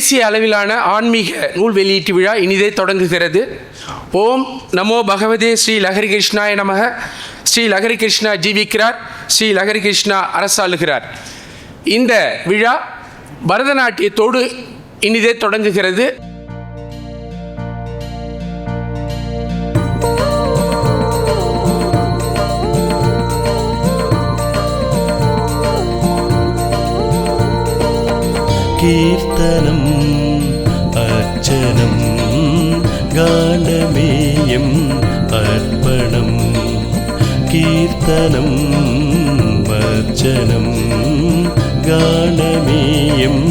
தேசிய அளவிலான ஆன்மீக நூல் வெளியீட்டு விழா இனிதே தொடங்குகிறது. ஓம் நமோ பகவதே ஸ்ரீ லஹரி கிருஷ்ணாய நமக. ஸ்ரீ லஹரி கிருஷ்ணா ஜீவிக்கிறார், ஸ்ரீ லஹரி கிருஷ்ணா அரசாளுகிறார். இந்த விழா பரதநாட்டியத்தோடு இனிதே தொடங்குகிறது. கீர்த்தனம் அர்ச்சனம் காண்டமேயம் அர்ப்பணம். கீர்த்தனம் அர்ச்சனம் காண்டமேயம்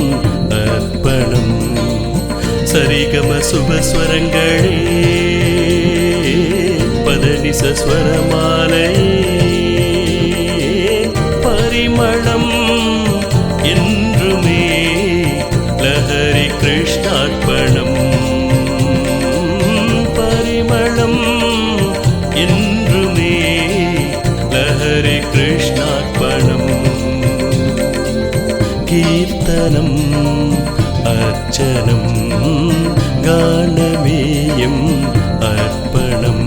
அர்ப்பணம். சரிகம சுபஸ்வரங்களே பதனிச ஸ்வரமாலை பரிமளம் என்றுமே லஹரி கிருஷ்ணார்ப்பணம். பரிமளம் என்றுமே லஹரி கிருஷ்ணார்ப்பணம். கீர்த்தனம் அர்ச்சனம் காண்டமேயம் அர்ப்பணம்.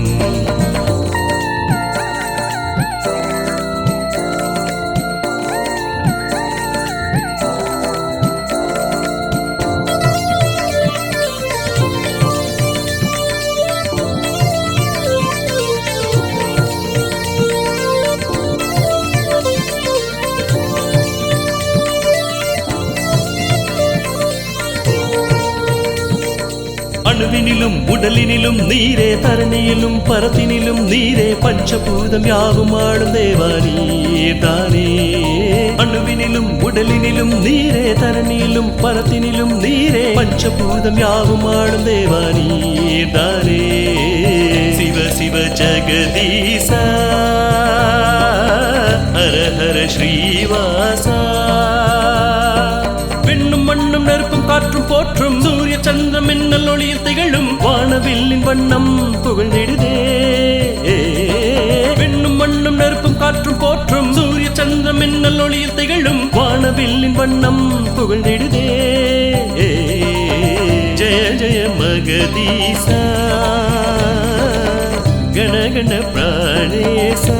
அணுவினிலும் உடலினிலும் நீரே, தரணியிலும் பரத்தினிலும் நீரே, பஞ்சபூதம் யாவும் ஆளும் தேவா நீர்தானே. அணுவினிலும் உடலினிலும் நீரே, தரணியிலும் பரத்தினிலும் நீரே, பஞ்சபூதம் யாவும் ஆளும் தேவா நீர்தானே. சிவ சிவ ஜெகதீசா ஹர ஹர ஸ்ரீவாசா. விண்ணும் மண்ணும் நெருப்பும் காற்றும் போற்றும் சூரிய சந்திர மின்னல் ஒளியில் திகழும் வானவில்லின் வண்ணம் புகழ்ந்திடுதே. விண்ணும் மண்ணும் நெருப்பும் காற்றும் போற்றும் சூரிய சந்திர மின்னல் ஒளியில் திகழும் வானவில்லின் வண்ணம் புகழ்ந்திடுதே. ஜெய ஜெய மகதீசா கணகண பிராணேசா.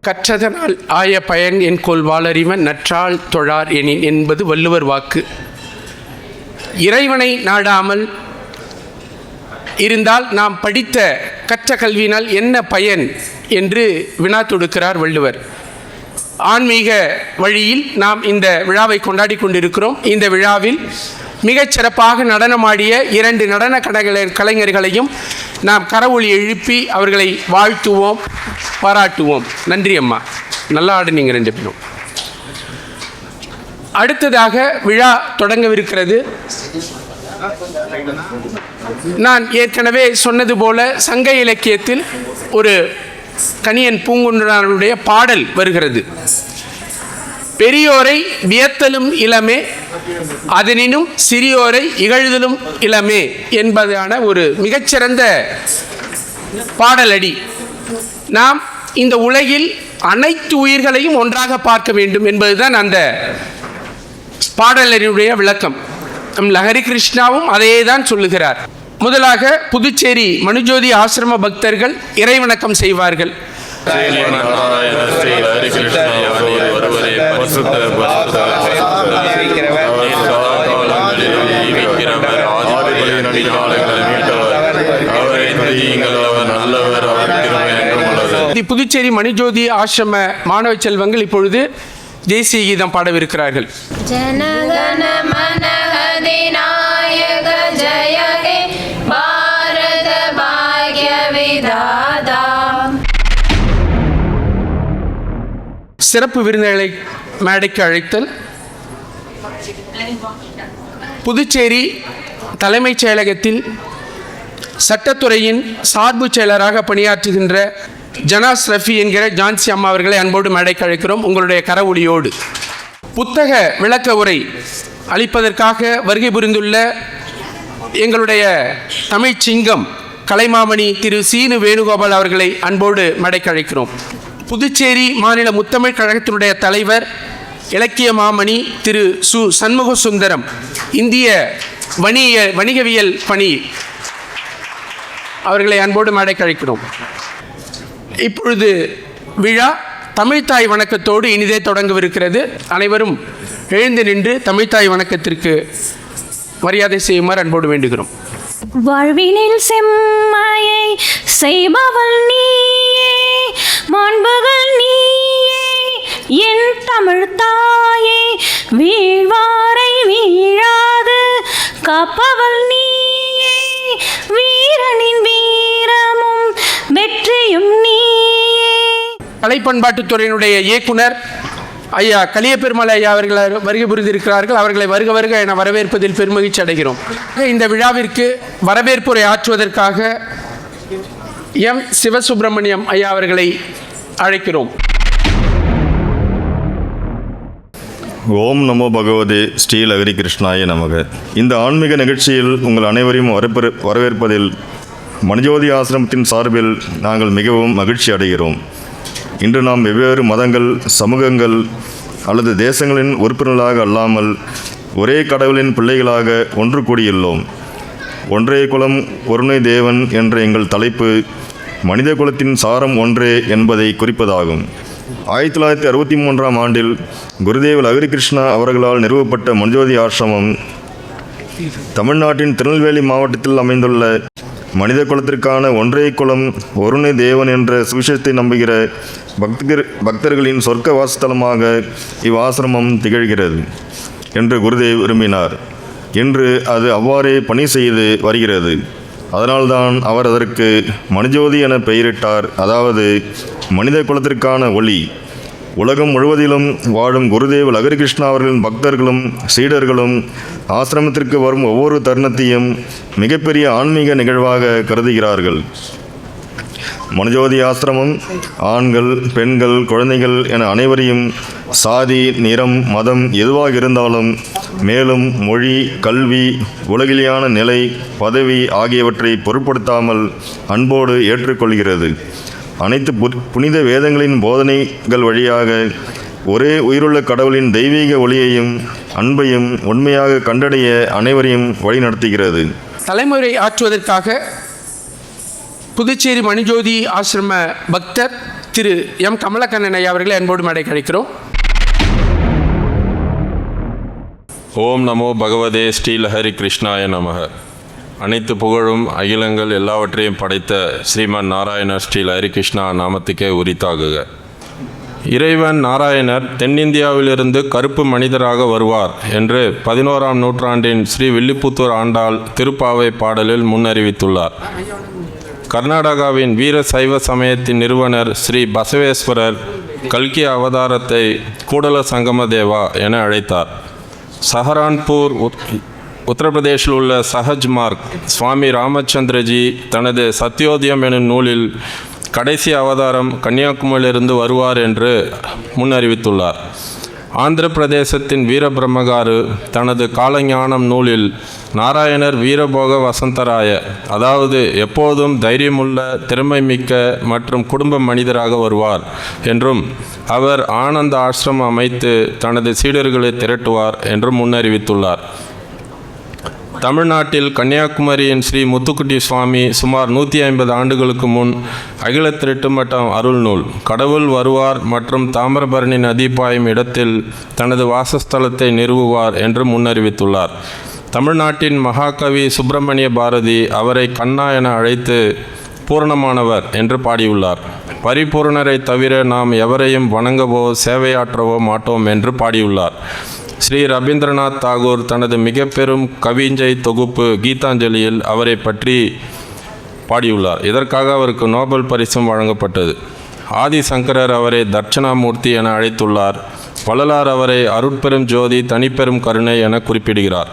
கற்றதனால் ஆய பயன் என் கொள் வாளறிவன் நற்றாள் தொழார் எனின் என்பது வள்ளுவர் வாக்கு. இறைவனை நாடாமல் இருந்தால் நாம் படித்த கற்ற கல்வியினால் என்ன பயன் என்று வினா தொடுக்கிறார் வள்ளுவர். ஆன்மீக வழியில் நாம் இந்த விழாவை கொண்டாடி கொண்டிருக்கிறோம். இந்த விழாவில் மிகச் சிறப்பாக நடனமாடிய 2 நடன கலைஞர்களையும் நாம் கரவொலி எழுப்பி அவர்களை வாழ்த்துவோம், பாராட்டுவோம். நன்றி அம்மா, நல்லா ஆடுனீங்க 2 பேரும். அடுத்ததாக விழா தொடங்கவிருக்கிறது. நான் ஏற்கனவே சொன்னது போல சங்க இலக்கியத்தில் ஒரு கணியன் பூங்குன்றனாருடைய பாடல் வருகிறது. பெரியோரை வியத்தலும் இளமே அதனினும் சிறியோரை இகழ்தலும் இளமே என்பதான ஒரு மிகச்சிறந்த பாடலடி. நாம் இந்த உலகில் அனைத்து உயிர்களையும் ஒன்றாக பார்க்க வேண்டும் என்பதுதான் அந்த பாடலடியுடைய விளக்கம். நம் லஹரி கிருஷ்ணாவும் அதையே தான் சொல்லுகிறார். முதலாக புதுச்சேரி மனுஜோதி ஆசிரம பக்தர்கள் இறைவணக்கம் செய்வார்கள். புதுச்சேரி மணிஜோதி ஆசிரம மாணவ செல்வங்கள் இப்பொழுது தேசிய கீதம் பாடவிருக்கிறார்கள். ஜனகண மன அதிநாயக ஜய ஹே பாரத பாக்ய விதாதா. சிறப்பு விருந்தினர்களை மேடைக்கு அழைத்தல். புதுச்சேரி தலைமைச் செயலகத்தில் சட்டத்துறையின் சார்பு செயலராக பணியாற்றுகின்ற ஜனாஸ் ரஃபி என்கிற ஜான்சி அம்மா அவர்களை அன்போடு மேடைக்கு அழைக்கிறோம். உங்களுடைய கரவொலியோடு புத்தக விளக்க உரை அளிப்பதற்காக வருகை புரிந்துள்ள எங்களுடைய தமிழ்ச் சிங்கம் கலைமாமணி திரு சீனு வேணுகோபால் அவர்களை அன்போடு மேடைக்கு அழைக்கிறோம். புதுச்சேரி மாநில முத்தமிழ் கழகத்தினுடைய தலைவர் இலக்கிய மாமணி திரு சு சண்முக சுந்தரம், இந்திய வணிகவியல் பணி, அவர்களை அன்போடு மேடைக்கு அழைக்கிறோம். இப்பொழுது விழா தமிழ்த்தாய் வணக்கத்தோடு இனிதே தொடங்கவிருக்கிறது. அனைவரும் எழுந்து நின்று தமிழ்த்தாய் வணக்கத்திற்கு மரியாதை செய்யுமாறு அன்போடு வேண்டுகிறோம். வாழ்வினில் செம்மையை செய்பவள் நீயே, மாண்புகள் நீயே, என் தமிழ் தாயே, வீழ்வாரை வீழாது காப்பவள் நீயே, வீரனின் வீரமும் வெற்றியும் நீயே. கலை பண்பாட்டுத்துறையினுடைய இயக்குனர் ஐயா கலியபெருமாள் ஐயா அவர்கள் வருகை புரிந்திருக்கிறார்கள். அவர்களை வருக வருக என வரவேற்பதில் பெருமகிழ்ச்சி அடைகிறோம். இந்த விழாவிற்கு வரவேற்புரை ஆற்றுவதற்காக எம் சிவசுப்பிரமணியம் ஐயா அவர்களை அழைக்கிறோம். ஓம் நமோ பகவதே ஸ்ரீ ஹரி கிருஷ்ணாய நமக. இந்த ஆன்மீக நிகழ்ச்சியில் உங்கள் அனைவரையும் வரவேற்பதில் மணிஜோதி ஆசிரமத்தின் சார்பில் நாங்கள் மிகவும் மகிழ்ச்சி அடைகிறோம். இன்று நாம் வெவ்வேறு மதங்கள், சமூகங்கள் அல்லது தேசங்களின் உறுப்பினர்களாக அல்லாமல் ஒரே கடவுளின் பிள்ளைகளாக ஒன்று கூடியுள்ளோம். ஒன்றே குலம் ஒருணை தேவன் என்ற எங்கள் தலைப்பு மனித குலத்தின் சாரம் ஒன்றே என்பதை குறிப்பதாகும். 1963ஆம் ஆண்டில் குருதேவ் ஹரி கிருஷ்ணா அவர்களால் நிறுவப்பட்ட மணிஜோதி ஆசிரமம் தமிழ்நாட்டின் திருநெல்வேலி மாவட்டத்தில் அமைந்துள்ள மனித குலத்திற்கான ஒன்றே குலம் ஒருணை தேவன் என்ற சுவிசேஷத்தை நம்புகிற பக்தர்களின் சொர்க்க வாசஸ்தலமாக இவ்வாசிரமம் திகழ்கிறது என்று குருதேவ் விரும்பினார். இன்று அது அவ்வாறே பணி செய்து வருகிறது. அதனால்தான் அவர் அதற்கு மணிஜோதி என பெயரிட்டார். அதாவது மனித குலத்திற்கான ஒளி. உலகம் முழுவதிலும் வாழும் குருதேவ் ஹரி கிருஷ்ணா அவர்களின் பக்தர்களும் சீடர்களும் ஆசிரமத்திற்கு வரும் ஒவ்வொரு தருணத்தையும் மிகப்பெரிய ஆன்மீக நிகழ்வாக கருதுகிறார்கள். மணிஜோதி ஆசிரமம் ஆண்கள், பெண்கள், குழந்தைகள் என அனைவரையும் சாதி, நிறம், மதம் எதுவாக இருந்தாலும், மேலும் மொழி, கல்வி, உலகிலியான நிலை, பதவி ஆகியவற்றை பொருட்படுத்தாமல் அன்போடு ஏற்றுக்கொள்கிறது. அனைத்து புனித வேதங்களின் போதனைகள் வழியாக ஒரே உயிருள்ள கடவுளின் தெய்வீக ஒளியையும் அன்பையும் உண்மையாக கண்டடைய அனைவரையும் வழிநடத்துகிறது. தலைமுறை ஆற்றுவதற்காக புதுச்சேரி மணிஜோதி ஆசிரம பக்தர் திரு எம் கமலக்கண்ணன் ஐயா அவர்களை அன்போடு மேடை கிடைக்கிறோம். ஓம் நமோ பகவதே ஸ்ரீ ஹரி கிருஷ்ணாய நமக. அனைத்து புகழும் அகிலங்கள் எல்லாவற்றையும் படைத்த ஸ்ரீமன் நாராயணர் ஸ்ரீ ஹரி கிருஷ்ணா நாமத்துக்கே உரித்தாகுக. இறைவன் நாராயணர் தென்னிந்தியாவிலிருந்து கருப்பு மனிதராக வருவார் என்று 11ஆம் நூற்றாண்டின் ஸ்ரீ வில்லிபுத்தூர் ஆண்டாள் திருப்பாவை பாடலில் முன்னறிவித்துள்ளார். கர்நாடகாவின் வீர சைவ சமயத்தின் நிறுவனர் ஸ்ரீ பசவேஸ்வரர் கல்கி அவதாரத்தை கூடல சங்கம தேவா என அழைத்தார். சஹரான்பூர் உத்தரப்பிரதேசில் உள்ள சஹஜ் மார்க் சுவாமி ராமச்சந்திரஜி தனது சத்யோதயம் எனும் நூலில் கடைசி அவதாரம் கன்னியாகுமரியிலிருந்து வருவார் என்று முன்னறிவித்துள்ளார். ஆந்திர பிரதேசத்தின் வீரபிரம்மகாரு தனது காலஞானம் நூலில் நாராயணர் வீரபோக வசந்தராய, அதாவது எப்போதும் தைரியமுள்ள, திறமை மிக்க மற்றும் குடும்ப மனிதராக வருவார் என்றும், அவர் ஆனந்த ஆசிரமம் அமைத்து தனது சீடர்களை திரட்டுவார் என்றும் முன்னறிவித்துள்ளார். தமிழ்நாட்டில் கன்னியாகுமரியின் ஸ்ரீ முத்துக்குட்டி சுவாமி சுமார் 150 ஆண்டுகளுக்கு முன் அகில திரட்டு மட்டம் அருள் நூல் கடவுள் வருவார் மற்றும் தாமிரபரணி நதி பாயும் இடத்தில் தனது வாசஸ்தலத்தை நிறுவுவார் என்று முன்னறிவித்துள்ளார். தமிழ்நாட்டின் மகாகவி சுப்பிரமணிய பாரதி அவரை கண்ணா என அழைத்து பூரணமானவர் என்று பாடியுள்ளார். பரிபூரணரை தவிர நாம் எவரையும் வணங்கவோ சேவையாற்றவோ மாட்டோம் என்று பாடியுள்ளார். ஸ்ரீ ரவீந்திரநாத் தாகூர் தனது மிக பெரும் கவிஞ்சை தொகுப்பு கீதாஞ்சலியில் அவரை பற்றி பாடியுள்ளார். இதற்காக அவருக்கு நோபல் பரிசும் வழங்கப்பட்டது. ஆதிசங்கரர் அவரை தட்சணாமூர்த்தி என அழைத்துள்ளார். வள்ளலார் அவரை அருட்பெரும் ஜோதி, தனிப்பெரும் கருணை என குறிப்பிடுகிறார்.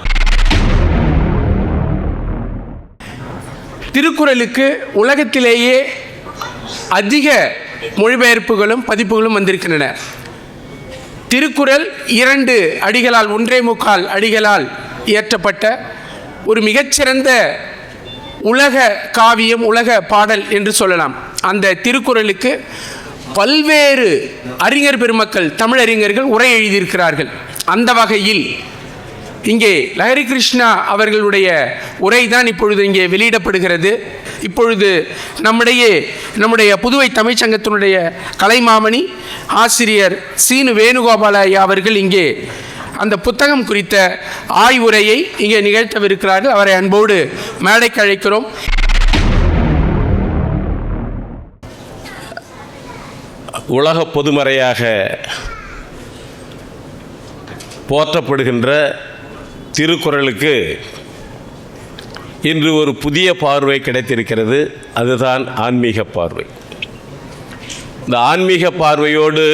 திருக்குறளுக்கு உலகத்திலேயே அதிக மொழிபெயர்ப்புகளும் பதிப்புகளும் வந்திருக்கின்றன. திருக்குறள் 2 அடிகளால் 1.25 அடிகளால் இயற்றப்பட்ட ஒரு மிகச்சிறந்த உலக காவியம், உலக பாடல் என்று சொல்லலாம். அந்த திருக்குறளுக்கு பல்வேறு அறிஞர் பெருமக்கள், தமிழறிஞர்கள் உரை எழுதியிருக்கிறார்கள். அந்த வகையில் இங்கே லஹரி கிருஷ்ணா அவர்களுடைய உரை தான் இப்பொழுது இங்கே வெளியிடப்படுகிறது. இப்பொழுது நம்முடைய புதுவை தமிழ்ச்சங்கத்தினுடைய கலைமாமணி ஆசிரியர் சீனு வேணுகோபால ஐயா அவர்கள் இங்கே அந்த புத்தகம் குறித்த ஆய்வுரையை இங்கே நிகழ்த்தவிருக்கிறார்கள். அவரை அன்போடு மேடைக்கு அழைக்கிறோம். உலக பொதுமறையாக போற்றப்படுகின்ற திருக்குறளுக்கு இன்று ஒரு புதிய பார்வை கிடைத்திருக்கிறது. அதுதான் ஆன்மீக பார்வை. இந்த ஆன்மீக பார்வையோடு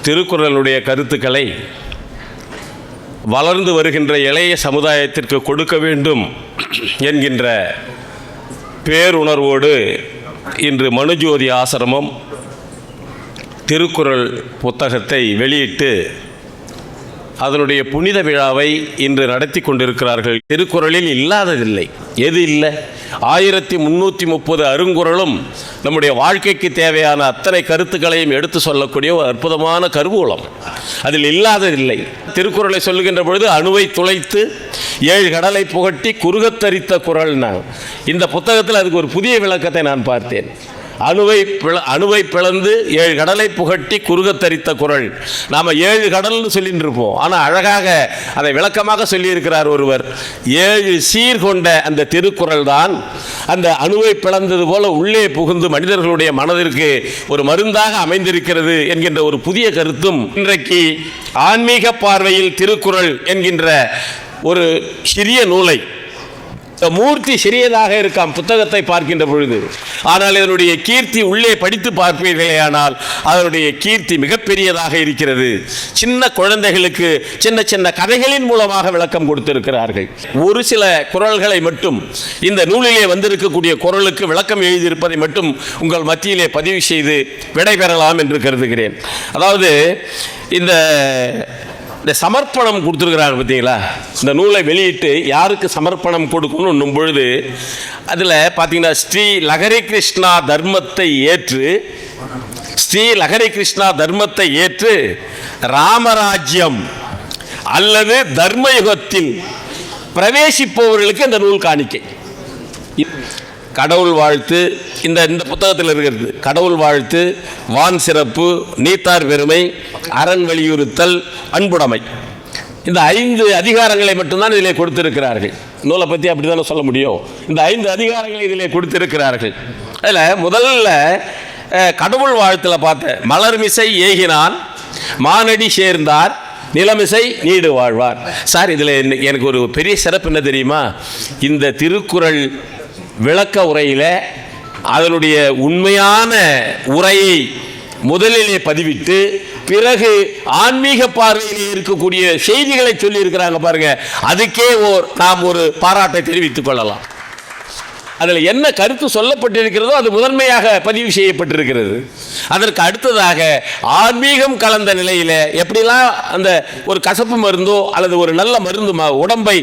திருக்குறளுடைய கருத்துக்களை வளர்ந்து வருகின்ற இளைய சமுதாயத்திற்கு கொடுக்க வேண்டும் என்கின்ற பேருணர்வோடு இன்று மனுஜோதி ஆசிரமம் திருக்குறள் புத்தகத்தை வெளியிட்டு அதனுடைய புனித விழாவை இன்று நடத்தி கொண்டிருக்கிறார்கள். திருக்குறளில் இல்லாததில்லை. எது இல்லை? 1330 அருங்குறளும் நம்முடைய வாழ்க்கைக்கு தேவையான அத்தனை கருத்துக்களையும் எடுத்து சொல்லக்கூடிய ஒரு அற்புதமான கருவூலம். அதில் இல்லாததில்லை. திருக்குறளை சொல்லுகின்ற பொழுது அணுவை துளைத்து 7 கடலை புகட்டி குறுகத்தரித்த குறள்னா, இந்த புத்தகத்தில் அதுக்கு ஒரு புதிய விளக்கத்தை நான் பார்த்தேன். அணுவை பிளந்து 7 கடலை புகட்டி குறுகத்தரித்த குறள். நாம் 7 கடல்னு சொல்லிட்டு இருப்போம். ஆனால் அழகாக அதை விளக்கமாக சொல்லியிருக்கிறார் ஒருவர். 7 சீர் கொண்ட அந்த திருக்குறள் தான் அந்த அணுவை பிளந்தது போல உள்ளே புகுந்து மனிதர்களுடைய மனதிற்கு ஒரு மருந்தாக அமைந்திருக்கிறது என்கின்ற ஒரு புதிய கருத்தும் இன்றைக்கு ஆன்மீக பார்வையில் திருக்குறள் என்கின்ற ஒரு சிறிய நூலை, மூர்த்தி சிறியதாக இருக்காம் புத்தகத்தை பார்க்கின்ற பொழுது, ஆனால் இதனுடைய கீர்த்தி உள்ளே படித்து பார்ப்பீர்களேயானால் அதனுடைய கீர்த்தி மிகப்பெரியதாக இருக்கிறது. சின்ன குழந்தைகளுக்கு சின்ன சின்ன கதைகளின் மூலமாக விளக்கம் கொடுத்திருக்கிறார்கள். ஒரு சில குறள்களை மட்டும், இந்த நூலிலே வந்திருக்கக்கூடிய குறளுக்கு விளக்கம் எழுதியிருப்பதை மட்டும் உங்கள் மத்தியிலே பதிவு செய்து விடைபெறலாம் என்று கருதுகிறேன். அதாவது இந்த சமர்ப்பணம் கொடுத்துருக்கிறாங்க பார்த்தீங்களா? இந்த நூலை வெளியிட்டு யாருக்கு சமர்ப்பணம் கொடுக்கணும் பொழுது அதில் பார்த்தீங்கன்னா ஸ்ரீ லஹரி கிருஷ்ணா தர்மத்தை ஏற்று ராமராஜ்யம் அல்லது தர்மயுகத்தில் பிரவேசிப்பவர்களுக்கு இந்த நூல் காணிக்கை. கடவுள் வாழ்த்து இந்த புத்தகத்தில் இருக்கிறது. கடவுள் வாழ்த்து, வான் சிறப்பு, நீத்தார் பெருமை, அரண் வலியுறுத்தல், அன்புடைமை, இந்த 5 அதிகாரங்களை மட்டும்தான் இதிலே கொடுத்திருக்கிறார்கள். நூலை பற்றி அப்படி தானே சொல்ல முடியும். இந்த 5 அதிகாரங்களை இதிலே கொடுத்திருக்கிறார்கள். அதில் முதல்ல கடவுள் வாழ்த்தில் பார்த்த மலர்மிசை ஏகினான் மானடி சேர்ந்தார் நிலமிசை நீடு வாழ்வார். சார், இதில் எனக்கு ஒரு பெரிய சிறப்பு என்ன தெரியுமா? இந்த திருக்குறள் விளக்க உரையில் அதனுடைய உண்மையான உரையை முதலிலே பதிவிட்டு பிறகு ஆன்மீக பார்வையில் இருக்கக்கூடிய செய்திகளை சொல்லி இருக்கிறாங்க பாருங்க. அதுக்கே நாம் ஒரு பாராட்டை தெரிவித்துக் கொள்ளலாம். அதில் என்ன கருத்து சொல்லப்பட்டிருக்கிறதோ அது முதன்மையாக பதிவு செய்யப்பட்டிருக்கிறது. அதற்கு அடுத்ததாக ஆன்மீகம் கலந்த நிலையில் எப்படிலாம் அந்த ஒரு கசப்பு மருந்தோ அல்லது ஒரு நல்ல மருந்து உடம்பை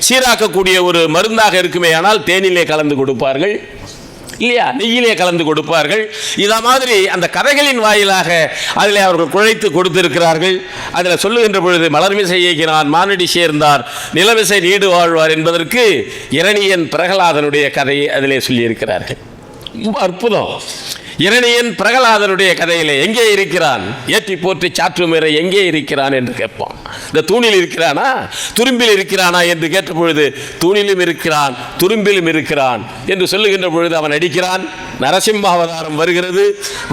சீராக்கக்கூடிய ஒரு மருந்தாக இருக்குமே, ஆனால் தேனிலே கலந்து கொடுப்பார்கள் இல்லையா, நெய்யிலே கலந்து கொடுப்பார்கள். இத மாதிரி அந்த கதைகளின் வாயிலாக அதில் அவர்கள் குழைத்து கொடுத்திருக்கிறார்கள். அதில் சொல்லுகின்ற பொழுது மலர்மிசை ஏகினான் மானடி சேர்ந்தார் நிலமிசை நீடு வாழ்வார் என்பதற்கு இரணியன் பிரகலாதனுடைய கதையை அதிலே சொல்லியிருக்கிறார்கள். அற்புதம். இரணியன் பிரகலாதனுடைய கதையிலே எங்கே இருக்கிறான், ஏற்றி போற்றி சாற்றுமுறை எங்கே இருக்கிறான் என்று கேட்பான். இந்த தூணில் இருக்கிறானா துரும்பில் இருக்கிறானா என்று கேட்ட பொழுது தூணிலும் இருக்கிறான் துரும்பிலும் இருக்கிறான் என்று சொல்லுகின்ற பொழுது அவன் அடிக்கிறான். நரசிம்ம அவதாரம் வருகிறது.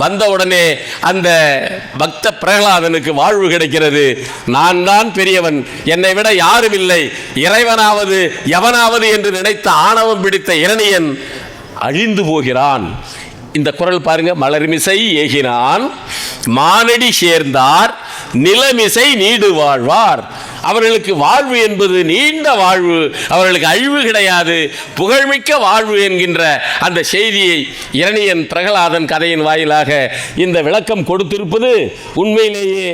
வந்தவுடனே அந்த பக்த பிரகலாதனுக்கு வாழ்வு கிடைக்கிறது. நான் தான் பெரியவன், என்னை விட யாரும் இல்லை, இறைவனாவது எவனாவது என்று நினைத்த ஆணவம் பிடித்த இரணியன் அழிந்து போகிறான். இந்த குறள் பாருங்க. மலர்மிசை ஏகினான் மானடி சேர்ந்தார் நிலமிசை நீடு வாழ்வார். அவர்களுக்கு வாழ்வு என்பது நீண்ட வாழ்வு, அவர்களுக்கு அழிவு கிடையாது, புகழ்மிக்க வாழ்வு என்கின்ற அந்த செய்தியை இரணியன் பிரகலாதன் கதையின் வாயிலாக இந்த விளக்கம் கொடுத்திருப்பது உண்மையிலேயே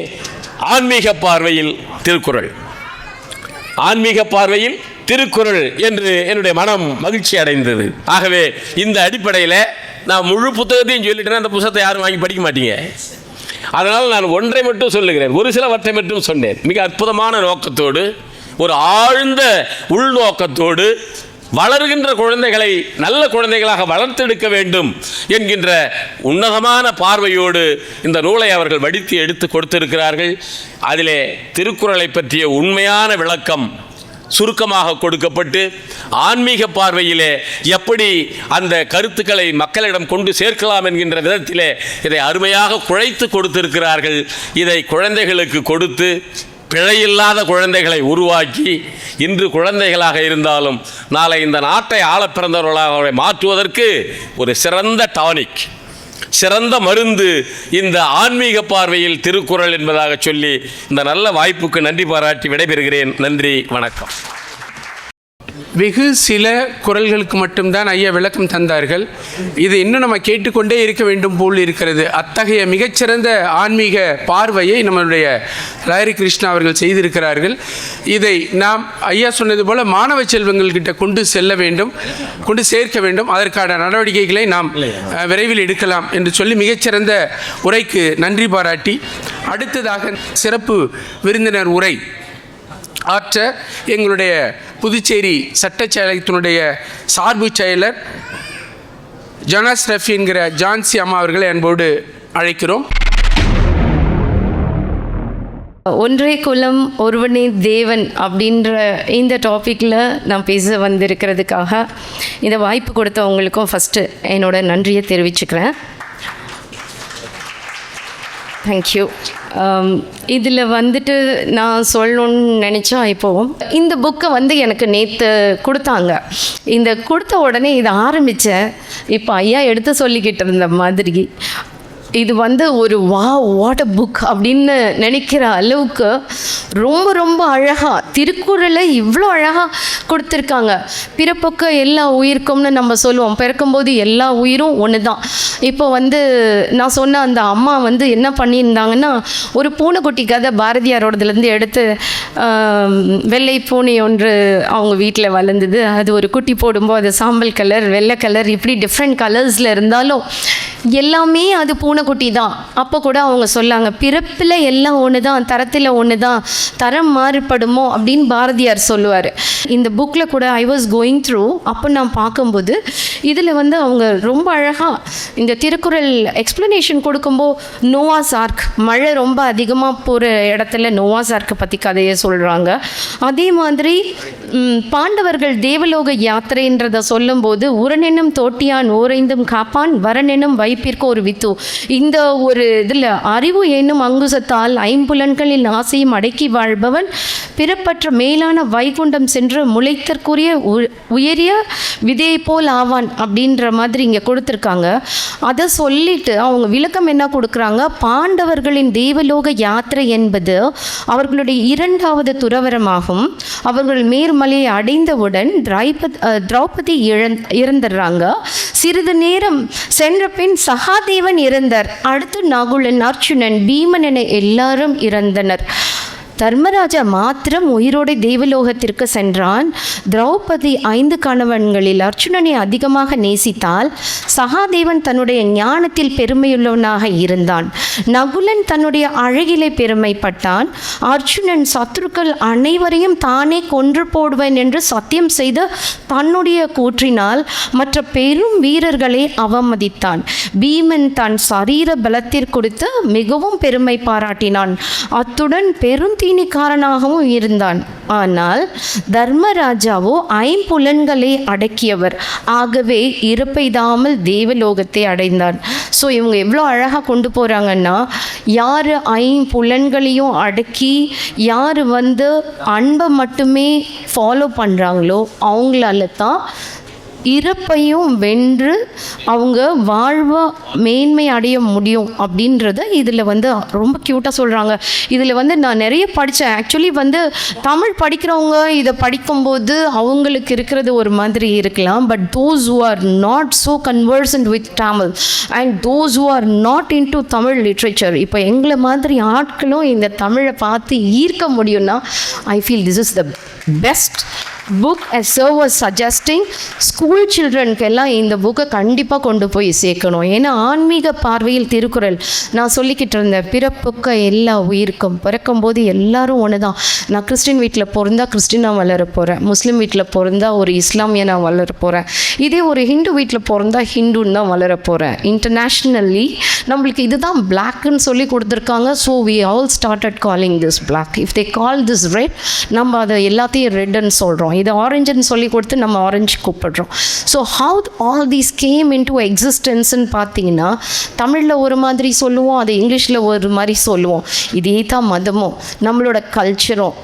ஆன்மீக பார்வையில் திருக்குறள். ஆன்மீக பார்வையில் திருக்குறள் என்று என்னுடைய மனம் மகிழ்ச்சி அடைந்தது. ஆகவே இந்த அடிப்படையில் நான் முழு புத்தகத்தையும் சொல்லிட்டேன்னா அந்த புத்தகத்தை யாரும் வாங்கி படிக்க மாட்டீங்க. அதனால் நான் ஒன்றை மட்டும் சொல்லுகிறேன், ஒரு சிலவற்றை மட்டும் சொன்னேன். மிக அற்புதமான நோக்கத்தோடு, ஒரு ஆழ்ந்த உள்நோக்கத்தோடு வளர்கின்ற குழந்தைகளை நல்ல குழந்தைகளாக வளர்த்தெடுக்க வேண்டும் என்கின்ற உன்னதமான பார்வையோடு இந்த நூலை அவர்கள் வடித்து எடுத்து கொடுத்திருக்கிறார்கள். அதிலே திருக்குறளை பற்றிய உண்மையான விளக்கம் சுருக்கமாக கொடுக்கப்பட்டு, ஆன்மீக பார்வையிலே எப்படி அந்த கருத்துக்களை மக்களிடம் கொண்டு சேர்க்கலாம் என்கின்ற விதத்திலே இதை அருமையாக குழைத்து கொடுத்திருக்கிறார்கள். இதை குழந்தைகளுக்கு கொடுத்து பிழையில்லாத குழந்தைகளை உருவாக்கி, இன்று குழந்தைகளாக இருந்தாலும் நாளை இந்த நாட்டை ஆள பிறந்தவர்களாக மாற்றுவதற்கு ஒரு சிறந்த டானிக், சிறந்த மருந்து இந்த ஆன்மீக பார்வையில் திருக்குறள் என்பதாக சொல்லி இந்த நல்ல வாய்ப்புக்கு நன்றி பாராட்டி விடைபெறுகிறேன். நன்றி, வணக்கம். வெகு சில குறள்களுக்கு மட்டும்தான் ஐயா விளக்கம் தந்தார்கள். இது இன்னும் நம்ம கேட்டுக்கொண்டே இருக்க வேண்டும் போல் இருக்கிறது. அத்தகைய மிகச்சிறந்த ஆன்மீக பார்வையை நம்மளுடைய லஹரி கிருஷ்ணா அவர்கள் செய்திருக்கிறார்கள். இதை நாம் ஐயா சொன்னது போல் மாணவ செல்வங்கள்கிட்ட கொண்டு செல்ல வேண்டும், கொண்டு சேர்க்க வேண்டும். அதற்கான நடவடிக்கைகளை நாம் விரைவில் எடுக்கலாம் என்று சொல்லி மிகச்சிறந்த உரைக்கு நன்றி பாராட்டி, அடுத்ததாக சிறப்பு விருந்தினர் உரை ஆற்ற எங்களுடைய புதுச்சேரி சட்டச்சேலகத்தினுடைய சார்பு செயலர் ஜனாஸ் ரஃபி என்கிற ஜான்சி அம்மா அவர்களை அன்போடு அழைக்கிறோம். ஒன்றே குலம் ஒருவனே தேவன் அப்படின்ற இந்த டாப்பிக்கில் நான் பேச வந்திருக்கிறதுக்காக இந்த வாய்ப்பு கொடுத்தவங்களுக்கும் ஃபஸ்ட்டு என்னோட நன்றியை தெரிவிச்சுக்கிறேன். தேங்க்யூ. இதில் வந்துட்டு நான் சொல்லணுன்னு நினச்சா, இப்போது இந்த புக்கை எனக்கு நேற்று கொடுத்தாங்க. இந்த கொடுத்த உடனே இதை ஆரம்பித்தேன். இப்போ ஐயா எடுத்து சொல்லிக்கிட்டு இருந்த மாதிரி இது ஒரு வாட் அ புக் அப்படின்னு நினைக்கிற அளவுக்கு ரொம்ப ரொம்ப அழகாக திருக்குறளை இவ்வளோ அழகாக கொடுத்துருக்காங்க. பிறப்புக்கு எல்லா உயிருக்கும்னு நம்ம சொல்லுவோம், பிறக்கும்போது எல்லா உயிரும் ஒன்று தான். இப்போ நான் சொன்ன அந்த அம்மா என்ன பண்ணியிருந்தாங்கன்னா, ஒரு பூனைக்குட்டி கதை பாரதியாரோடதுலேருந்து எடுத்து, வெள்ளை பூனை ஒன்று அவங்க வீட்டில் வளர்ந்தது. அது ஒரு குட்டி போடும்போது அது சாம்பல் கலர், வெள்ளை கலர், இப்படி டிஃப்ரெண்ட் கலர்ஸில் இருந்தாலும் எல்லாமே அது பூனைக்குட்டி தான். அப்போ கூட அவங்க சொல்லாங்க, பிறப்பில் எல்லாம் ஒன்று தான், தரத்தில் ஒன்று தான், தரம் மாறுபடுமோ அப்படின்னு பாரதியார் சொல்லுவார். இந்த புக்கில் கூட ஐ வாஸ் கோயிங் த்ரூ, அப்போ நான் பார்க்கும்போது இதில் அவங்க ரொம்ப அழகாக இந்த திருக்குறள் எக்ஸ்ப்ளனேஷன் கொடுக்கும்போது நோவாஸ் ஆர்க், மழை ரொம்ப அதிகமாக போகிற இடத்துல நோவாஸ் ஆர்க்கை பற்றி கதையை சொல்கிறாங்க. அதே மாதிரி பாண்டவர்கள் தேவலோக யாத்திரைன்றதை சொல்லும்போது உரனெனும் தோட்டியான் ஓரைந்தும் காப்பான் வரனெனும் வைப்பிற்கு ஒரு வித்து. இந்த ஒரு இதில் அறிவு என்னும் அங்குசத்தால் ஐம்புலன்களில் ஆசையும் அடக்கி வாழ்பவன் பிறப்பற்ற மேலான வைகுண்டம் சென்று முளைத்தற்குரிய உயரிய விதையை போல் ஆவான் அப்படின்ற மாதிரி இங்கே கொடுத்துருக்காங்க. அதை சொல்லிட்டு அவங்க விளக்கம் என்ன கொடுக்குறாங்க, பாண்டவர்களின் தேவலோக யாத்திரை என்பது அவர்களுடைய இரண்டாவது துறவரமாகும். அவர்கள் மேர்மலையை அடைந்தவுடன் திரௌபதி இறந்துடுறாங்க. சிறிது நேரம் சென்ற பின் சகாதேவன் இறந்தார். அடுத்து நகுலன், அர்ச்சுனன், பீமன் என எல்லாரும் இறந்தனர். தர்மராஜா மாத்திரம் உயிரோடு தேவலோகத்திற்கு சென்றான். திரௌபதி 5 கணவன்களில் அர்ச்சுனனை அதிகமாக நேசித்தால். சகாதேவன் தன்னுடைய ஞானத்தில் பெருமையுள்ளவனாக இருந்தான். நகுலன் தன்னுடைய அழகிலே பெருமைப்பட்டான். அர்ச்சுனன் சத்துருக்கள் அனைவரையும் தானே கொன்று போடுவேன் என்று சத்தியம் செய்து தன்னுடைய கூற்றினால் மற்ற பெரும் வீரர்களை அவமதித்தான். பீமன் தன் சரீர பலத்திற்குறித்து மிகவும் பெருமை பாராட்டினான். அத்துடன் பெருந்தீனிக்காரனாகவும் இருந்தான். ஆனால் தர்மராஜாவோ ஐம்புலன்களை அடக்கியவர், ஆகவே இறப்பெய்தாமல் தேவலோகத்தை அடைந்தான். ஸோ இவங்க எவ்வளோ அழகாக கொண்டு போகிறாங்கன்னா, யார் ஐம்புலன்களையும் அடக்கி யார் அன்பை மட்டுமே ஃபாலோ பண்ணுறாங்களோ அவங்களால தான் இறப்பையும் வென்று அவங்க வாழ்வை மேன்மை அடைய முடியும் அப்படின்றத இதில் ரொம்ப க்யூட்டாக சொல்கிறாங்க. இதில் நான் நிறைய படித்தேன். ஆக்சுவலி தமிழ் படிக்கிறவங்க இதை படிக்கும்போது அவங்களுக்கு இருக்கிறது ஒரு மாதிரி இருக்கலாம். But those who are not so conversant with Tamil and those who are not into Tamil literature, இப்போ எங்களை மாதிரி ஆட்களும் இந்த தமிழை பார்த்து ஈர்க்க முடியும்னா I feel this is the best book as sir was suggesting school சில்ட்ரனுக்கு எல்லாம் இந்த புக்கை கண்டிப்பாக கொண்டு போய் சேர்க்கணும். ஏன்னா ஆன்மீக பார்வையில் திருக்குறள் நான் சொல்லிக்கிட்டு இருந்தேன், பிறப்புக்க எல்லா உயிருக்கும், பிறக்கும்போது எல்லாரும் ஒன்று தான். நான் கிறிஸ்டின் வீட்டில் பிறந்தா கிறிஸ்டினாக வளர போகிறேன், முஸ்லீம் வீட்டில் பிறந்தா ஒரு இஸ்லாமியனாக வளர போகிறேன், இதே ஒரு ஹிந்து வீட்டில் பிறந்தா ஹிந்துன்னு தான் வளர போகிறேன். இன்டர்நேஷ்னலி நம்மளுக்கு இதுதான் பிளாக்னு சொல்லி கொடுத்துருக்காங்க. So we all started calling this black. If they call this red, நம்ம அதை எல்லாத்தையும் ரெட்டுன்னு சொல்கிறோம். இது ஆரஞ்சுன்னு சொல்லி கொடுத்து நம்ம ஆரஞ்சு கூப்பிடுறோம். So how all these came into எக்ஸிஸ்டன்ஸ்ன்னு பார்த்தீங்கன்னா தமிழில் ஒரு மாதிரி சொல்லுவோம், அது இங்கிலீஷில் ஒரு மாதிரி சொல்லுவோம். இதே தான் மதமும் நம்மளோட கல்ச்சரும்.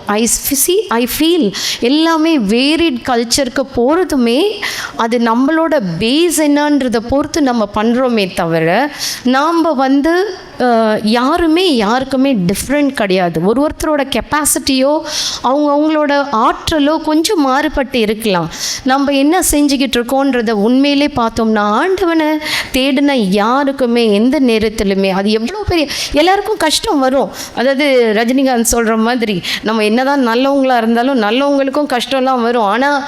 ஐ ஃபீல் எல்லாமே வேரிட் கல்ச்சருக்கு போகிறதுமே அது நம்மளோட பேஸ் என்னன்றதை பொறுத்து நம்ம பண்ணுறோமே தவிர நாம் வந்து யாருமே யாருக்குமே டிஃப்ரெண்ட் கிடையாது. ஒருத்தரோட கெப்பாசிட்டியோ அவங்களோட ஆற்றலோ கொஞ்சம் மாறுபட்டு இருக்கலாம். நம்ம என்ன செஞ்சுக்கிட்டு இருக்கோன்றத உண்மையிலே பார்த்தோம்னா ஆண்டவனை தேடின யாருக்குமே எந்த நேரத்திலுமே அது எவ்வளோ பெரிய எல்லாருக்கும் கஷ்டம் வரும். அதாவது ரஜினிகாந்த் சொல்கிற மாதிரி நம்ம என்னதான் நல்லவங்களாக இருந்தாலும் நல்லவங்களுக்கும் கஷ்டம்லாம் வரும். ஆனால்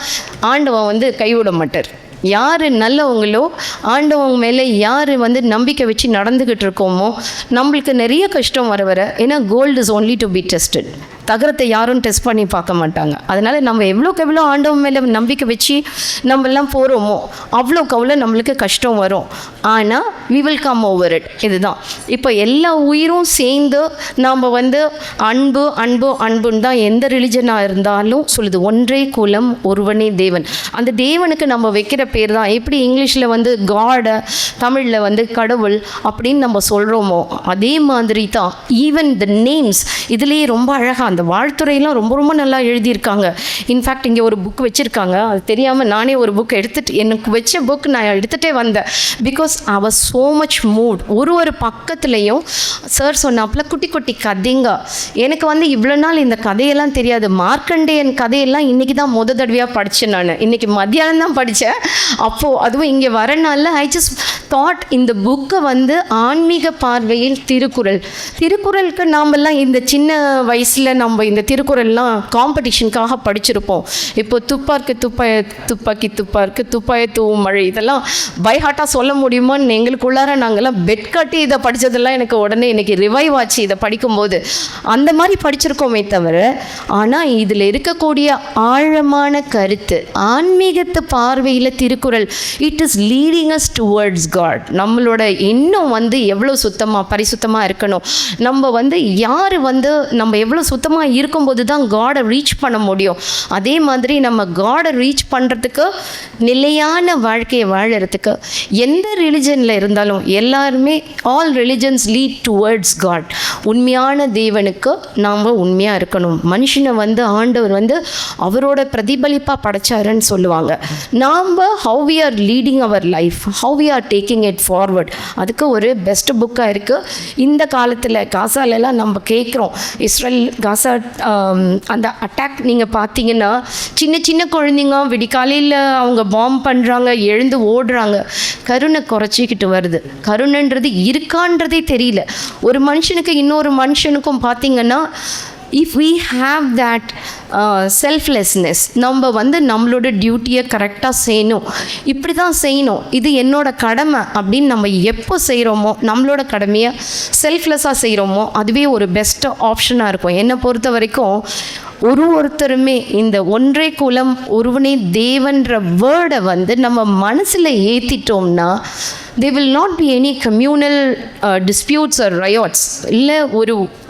ஆண்டவன் வந்து கைவிட மாட்டார். யார் நல்லவங்களோ ஆண்டவங்க மேலே யார் வந்து நம்பிக்கை வச்சு நடந்துக்கிட்டு இருக்கோமோ நம்மளுக்கு நிறைய கஷ்டம் வர ஏன்னா gold is only to be tested. தகரத்தை யாரும் டெஸ்ட் பண்ணி பார்க்க மாட்டாங்க. அதனால் நம்ம எவ்வளோக்கு எவ்வளோ ஆண்டவன் மேலே நம்பிக்கை வச்சு நம்மெல்லாம் போகிறோமோ அவ்வளோக்கு அவ்வளோ நம்மளுக்கு கஷ்டம் வரும். ஆனால் we will come over it. இதுதான் இப்போ எல்லா உயிரும் சேர்ந்து நாம் வந்து அன்பு அன்பு அன்புன்னு தான் எந்த ரிலிஜனாக இருந்தாலும் சொல்லுது. ஒன்றே குலம் ஒருவனே தேவன். அந்த தேவனுக்கு நம்ம வைக்கிற பேர் தான் எப்படி இங்கிலீஷில் வந்து காடை, தமிழில் வந்து கடவுள் அப்படின்னு நம்ம சொல்கிறோமோ அதே மாதிரி தான் ஈவன் த நேம்ஸ் இதுலேயே ரொம்ப அழகாக அந்த வாழ்த்துறையெல்லாம் ரொம்ப ரொம்ப நல்லா எழுதியிருக்காங்க. இன்ஃபேக்ட் இங்கே ஒரு புக் வச்சுருக்காங்க, அது தெரியாமல் நானே ஒரு புக் எடுத்துகிட்டு எனக்கு வச்ச புக் நான் எடுத்துகிட்டே வந்தேன். Because I was so much mood. ஒரு பக்கத்துலேயும் சார் சொன்னாப்புல குட்டி குட்டி கதைங்க. எனக்கு வந்து இவ்வளோ நாள் இந்த கதையெல்லாம் தெரியாது. மார்க்கண்டேயன் கதையெல்லாம் இன்றைக்கி தான் தடவையாக படித்தேன். நான் இன்றைக்கி மத்தியானம் தான் படித்தேன். அப்போது அதுவும் இங்கே வரனால ஐ ஜஸ்ட் தாட் இந்த புக்கை வந்து ஆன்மீக பார்வையில் திருக்குறளுக்கு நாமெல்லாம் இந்த சின்ன வயசில் நம்ம இந்த திருக்குறள்லாம் காம்படிஷனுக்காக படிச்சிருப்போம். இப்போ துப்பாருக்கு துப்பாய தூவும் மழை இதெல்லாம் பைஹாட்டாக சொல்ல முடியுமான்னு எங்களுக்குள்ளார நாங்கள்லாம் பெட் கட்டி இதை படித்ததெல்லாம் எனக்கு உடனே இன்றைக்கி ரிவைவ் ஆச்சு இதை படிக்கும்போது. அந்த மாதிரி படிச்சிருக்கோமே தவிர ஆனால் இதில் இருக்கக்கூடிய ஆழமான கருத்து ஆன்மீகத்தை பார்வையில் Thirukkural it is leading us towards God. நம்மளோட இன்னும் வந்து எவ்வளோ பரிசுத்தமாக இருக்கணும். நம்ம வந்து யார் வந்து நம்ம எவ்வளோ சுத்தமாக இருக்கும்போது தான் காடை ரீச் பண்ண முடியும். அதே மாதிரி நம்ம காடை ரீச் பண்ணுறதுக்கு நிலையான வாழ்க்கையை வாழறதுக்கு எந்த ரிலிஜனில் இருந்தாலும் எல்லாருமே all religions lead towards God. உண்மையான தேவனுக்கு நாம் உண்மையாக இருக்கணும். மனுஷனை வந்து ஆண்டவர் வந்து அவரோட பிரதிபலிப்பாக படைச்சாருன்னு சொல்லுவாங்க. நாம் how we are leading our life, how we are taking it forward, அதுக்கு ஒரு பெஸ்ட் புக்காக இருக்குது. இந்த காலத்தில் காசாலெல்லாம் நம்ம கேட்குறோம் இஸ்ரேல் காசா அந்த அட்டாக் நீங்கள் பார்த்தீங்கன்னா சின்ன குழந்தைங்க விடிகாலையில் அவங்க பாம்பு பண்ணுறாங்க, எழுந்து ஓடுறாங்க. கருணை குறைச்சிக்கிட்டு வருது. கருணைன்றது இருக்கான்றதே தெரியல. ஒரு மனுஷனுக்கு இன்னொரு மனுஷனுக்கும் பார்த்தீங்கன்னா if we have that selflessness, நம்ம வந்து நம்மளோட டியூட்டியை கரெக்டாக செய்யணும், இப்படி தான் செய்யணும், இது என்னோட கடமை அப்படின்னு நம்ம எப்போ செய்கிறோமோ நம்மளோட கடமையை செல்ஃப்லெஸ்ஸாக செய்கிறோமோ அதுவே ஒரு பெஸ்ட் ஆப்ஷனாக இருக்கும். என்னை பொறுத்த வரைக்கும் ஒருத்தருமே இந்த ஒன்றே குலம் ஒருவனே தேவன்ற வேர்டை வந்து நம்ம மனசில் ஏற்றிட்டோம்னா there will not be any communal disputes or riots. இல்லை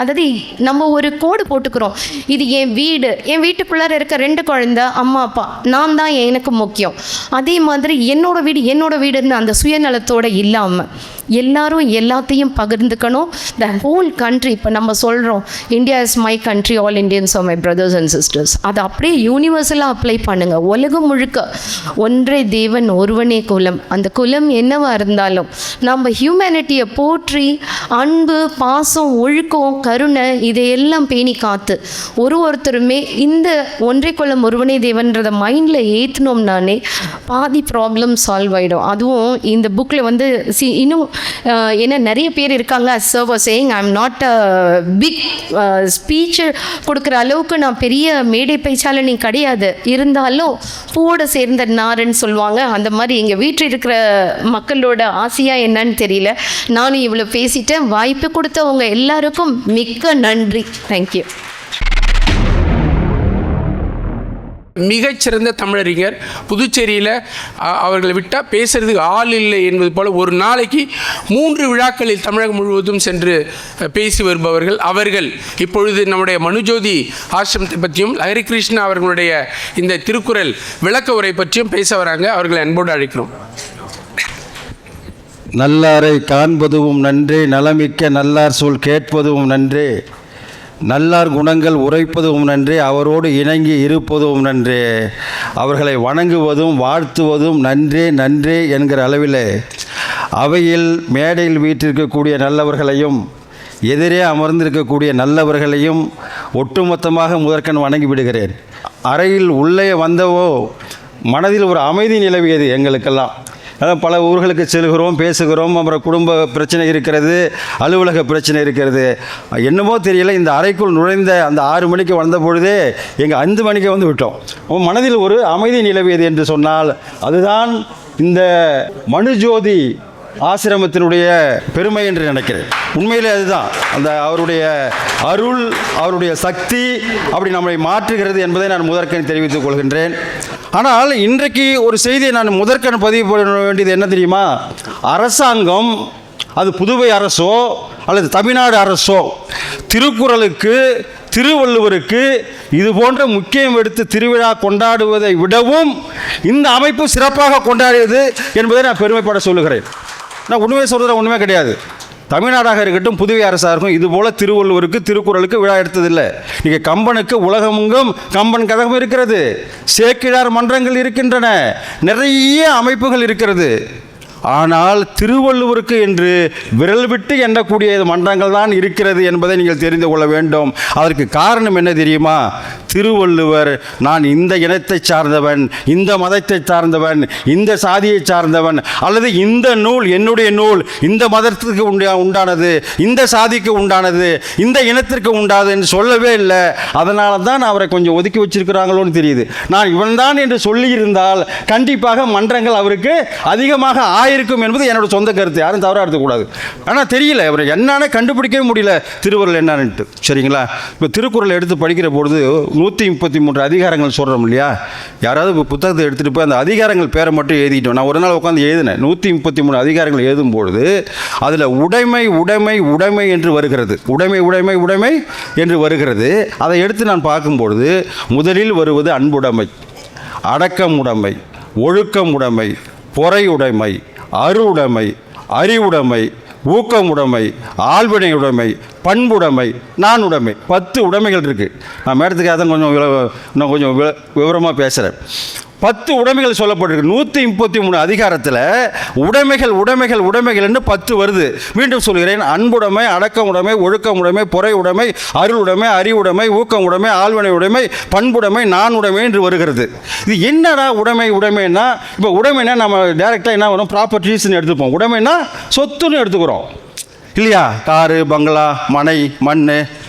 அதாவது நம்ம ஒரு கோடு போட்டுக்கிறோம், இது என் வீட்டுக்குள்ளார இருக்க 2 குழந்தை அம்மா அப்பா நான் தான் எனக்கு முக்கியம். அதே மாதிரி என்னோட வீடுன்னு அந்த சுயநலத்தோடு இல்லாமல் எல்லாரும் எல்லாத்தையும் பகிர்ந்துக்கணும். த ஹோல் கண்ட்ரி, இப்போ நம்ம சொல்கிறோம் India is my country, all Indians are my brothers and sisters, அதை அப்படியே யூனிவர்சலாக அப்ளை பண்ணுங்கள். உலகம் முழுக்க ஒன்றே தேவன் ஒருவனே குலம். அந்த குலம் என்னவாக இருந்தாலும் நம்ம ஹியூமனிட்டியை போற்றி அன்பு பாசம் ஒழுக்கம் கருணை இதையெல்லாம் பேணி காத்து ஒருத்தருமே இந்த ஒன்றே குலம் ஒருவனே தேவன்றதை மைண்டில் ஏற்றினோம்னானே பாதி ப்ராப்ளம் சால்வ் ஆகிடும். அதுவும் இந்த புக்கில் வந்து இன்னும் ஏன்னா நிறைய பேர் இருக்காங்க, sir was saying I am not big speech கொடுக்குற அளவுக்கு நான் பெரிய மேடை பேச்சாளர் கிடையாது, இருந்தாலும் பூவோட சேர்ந்த நாருன்னு சொல்லுவாங்க, அந்த மாதிரி எங்கள் வீட்டில் இருக்கிற மக்களோட ஆசையாக என்னன்னு தெரியல, நானும் இவ்வளோ பேசிட்டேன். வாய்ப்பு கொடுத்தவங்க எல்லாருக்கும் மிக்க நன்றி. தேங்க்யூ. மிகச்சிறந்த தமிழறிஞர். புதுச்சேரியில் அவர்களை விட்டால் பேசுறதுக்கு ஆள் இல்லை என்பது போல் ஒரு நாளைக்கு 3 விழாக்களில் தமிழகம் முழுவதும் சென்று பேசி வருபவர்கள் அவர்கள். இப்பொழுது நம்முடைய மனுஜோதி ஆசிரமத்தை பற்றியும் ஹரிகிருஷ்ணா அவர்களுடைய இந்த திருக்குறள் விளக்க உரை பற்றியும் பேச வராங்க. அவர்களை அன்போடு அழைக்கிறோம். நல்லாரை காண்பதும் நன்றே, நலமிக்க நல்லார் சொல் கேட்பதும் நன்றே, நல்லார் குணங்கள் உரைப்பதும் நன்றே, அவரோடு இணங்கி இருப்பதும் நன்றே, அவர்களை வணங்குவதும் வாழ்த்துவதும் நன்றே நன்றே என்கிற அளவில் அவையில் மேடையில் வீற்றிருக்கக்கூடிய நல்லவர்களையும் எதிரே அமர்ந்திருக்கக்கூடிய நல்லவர்களையும் ஒட்டுமொத்தமாக முதற்கண் வணங்கி விடுகிறேன். அறையில் உள்ளே வந்தவோ மனதில் ஒரு அமைதி நிலவியது எங்களுக்கெல்லாம். பல ஊர்களுக்கு செல்கிறோம், பேசுகிறோம், அப்புறம் குடும்ப பிரச்சனை இருக்கிறது, அலுவலக பிரச்சனை இருக்கிறது, என்னமோ தெரியல. இந்த அறைக்குள் நுழைந்த அந்த 6 மணிக்கு வந்த பொழுதே எங்கள் 5 மணிக்கு வந்து விட்டோம். மனதில் ஒரு அமைதி நிலவியது என்று சொன்னால் அதுதான் இந்த மனுஜோதி ஆசிரமத்தினுடைய பெருமை என்று நினைக்கிறேன். உண்மையிலே அதுதான் அந்த அவருடைய அருள், அவருடைய சக்தி அப்படி நம்மை மாற்றுகிறது என்பதை நான் முதற்கண் தெரிவித்துக் கொள்கின்றேன். ஆனால் இன்றைக்கு ஒரு செய்தியை நான் முதற்கண் பதிவு பண்ண வேண்டியது என்ன தெரியுமா? அரசாங்கம், அது புதுவை அரசோ அல்லது தமிழ்நாடு அரசோ, திருக்குறளுக்கு திருவள்ளுவருக்கு இது போன்ற முக்கியம் எடுத்து திருவிழா கொண்டாடுவதை விடவும் இந்த அமைப்பு சிறப்பாக கொண்டாடியது என்பதை நான் பெருமைப்பட சொல்லுகிறேன். நான் உண்மையை சொல்கிற ஒன்றுமே கிடையாது. தமிழ்நாடாக இருக்கட்டும், புதுவை அரசாக இருக்கும், இதுபோல் திருவள்ளுவருக்கு திருக்குறளுக்கு விழா எடுத்ததில்லை. நீங்கள் கம்பனுக்கு உலகமெங்கும் கம்பன் கழகம் இருக்கிறது, சேக்கிழார் மன்றங்கள் இருக்கின்றன, நிறைய அமைப்புகள் இருக்கிறது. ஆனால் திருவள்ளுவருக்கு என்று விரல் விட்டு எண்ணக்கூடிய மன்றங்கள் தான் இருக்கிறது என்பதை நீங்கள் தெரிந்து கொள்ள வேண்டும். அதற்கு காரணம் என்ன தெரியுமா? திருவள்ளுவர் நான் இந்த இனத்தை சார்ந்தவன், இந்த மதத்தை சார்ந்தவன், இந்த சாதியை சார்ந்தவன், அல்லது இந்த நூல் என்னுடைய நூல் இந்த மதத்திற்கு உண்டானது, இந்த சாதிக்கு உண்டானது, இந்த இனத்திற்கு உண்டானது என்று சொல்லவே இல்லை. அதனால தான் அவரை கொஞ்சம் ஒதுக்கி வச்சிருக்கிறாங்களோன்னு தெரியுது. நான் இவன்தான் என்று சொல்லியிருந்தால் கண்டிப்பாக மன்றங்கள் அவருக்கு அதிகமாக இருக்கும் என்பது என்னோட சொந்த கருத்து, யாரும் தவறாக எடுத்துக்கூடாது. ஆனால் தெரியல, அவர் என்னன்னு கண்டுபிடிக்கவே முடியல திருக்குறள் என்னன்ட்டு. சரிங்களா? இப்போ திருக்குறள் எடுத்து படிக்கிற பொழுது 133 அதிகாரங்கள் சொல்கிறோம் இல்லையா? யாராவது புத்தகத்தை எடுத்துகிட்டு போய் அந்த அதிகாரங்கள் பேரை மட்டும் எழுதிட்டோம். நான் ஒரு நாள் உட்காந்து எழுதினேன். 133 அதிகாரங்கள் எழுதும்பொழுது அதில் உடைமை உடைமை உடைமை என்று வருகிறது, உடைமை உடைமை உடைமை என்று வருகிறது. அதை எடுத்து நான் பார்க்கும்பொழுது முதலில் வருவது அன்புடைமை, அடக்கமுடைமை, ஒழுக்கமுடைமை, பொறையுடைமை, அருவுடைமை, அறிவுடைமை, ஊக்கமுடைமை, ஆள்வினையுடைமை, பண்புடைமை, நானுடைமை, 10 உடைமைகள் இருக்குது. நான் மேடத்துக்காக தான் கொஞ்சம் விவரமாக பேசுகிறேன். 10 உடைமைகள் சொல்லப்பட்டிருக்கு. 133 அதிகாரத்தில் உடைமைகள் உடைமைகள் உடைமைகள் என்று 10 வருது. மீண்டும் சொல்கிறேன், அன்புடைமை, அடக்கமுடைமை, ஒழுக்கமுடைமை, பொறையுடைமை, அருளுடைமை, அறிவுடைமை, ஊக்கமுடைமை, ஆள்வினை உடைமை, பண்புடைமை, நானுடைமை என்று வருகிறது. இது என்னடா உடைமை? உடைமைன்னா இப்போ உடைமைனா நம்ம டைரெக்டாக என்ன வரும்? ப்ராப்பர்ட்டிஸ்ன்னு எடுத்துப்போம். உடைமைனா சொத்துன்னு எடுத்துக்கிறோம் இல்லையா? காரு, பங்களா, மனை, மண்,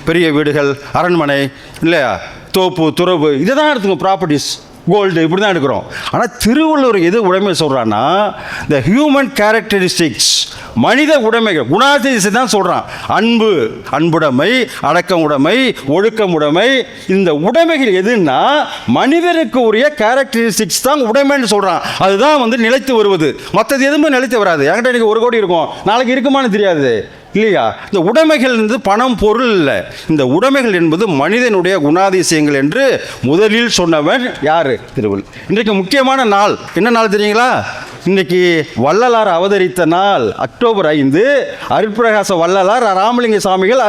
பெரிய வீடுகள், அரண்மனை இல்லையா, தோப்பு, துறவு, இதை தான் எடுத்துக்கோம் ப்ராப்பர்ட்டிஸ். கோல்டு இப்படி தான் எடுக்கிறோம். ஆனால் திருவள்ளுவர் எது உடைமை சொல்கிறான்னா த ஹியூமன் கேரக்டரிஸ்டிக்ஸ், மனித உடைமைகள், குணாதிசயம் தான் சொல்கிறான். அன்பு, அன்புடைமை, அடக்கம் உடைமை, ஒழுக்கம் உடைமை. இந்த உடைமைகள் எதுன்னா மனிதனுக்கு உரிய கேரக்டரிஸ்டிக்ஸ் தான் உடைமைன்னு சொல்கிறான். அதுதான் நிலைத்து வருவது. மற்றது எதுவுமே நிலைத்து வராது. என்கிட்ட எனக்கு 1 கோடி இருக்கும், நாளைக்கு இருக்குமான்னு தெரியாது இல்லையா? இந்த உடைமைகள் பணம், பொருள் இல்லை. இந்த உடைமைகள் என்பது மனிதனுடைய குணாதிசயங்கள் என்று முதலில் சொன்னவன் யார்? திருவள்ளுவர். இன்றைக்கு முக்கியமான நாள் என்ன நாள் தெரியுங்களா? இன்றைக்கி வள்ளலார் அவதரித்த நாள். அக்டோபர் 5 அருட்பிரகாச வள்ளலார் ராமலிங்க சாமிகள்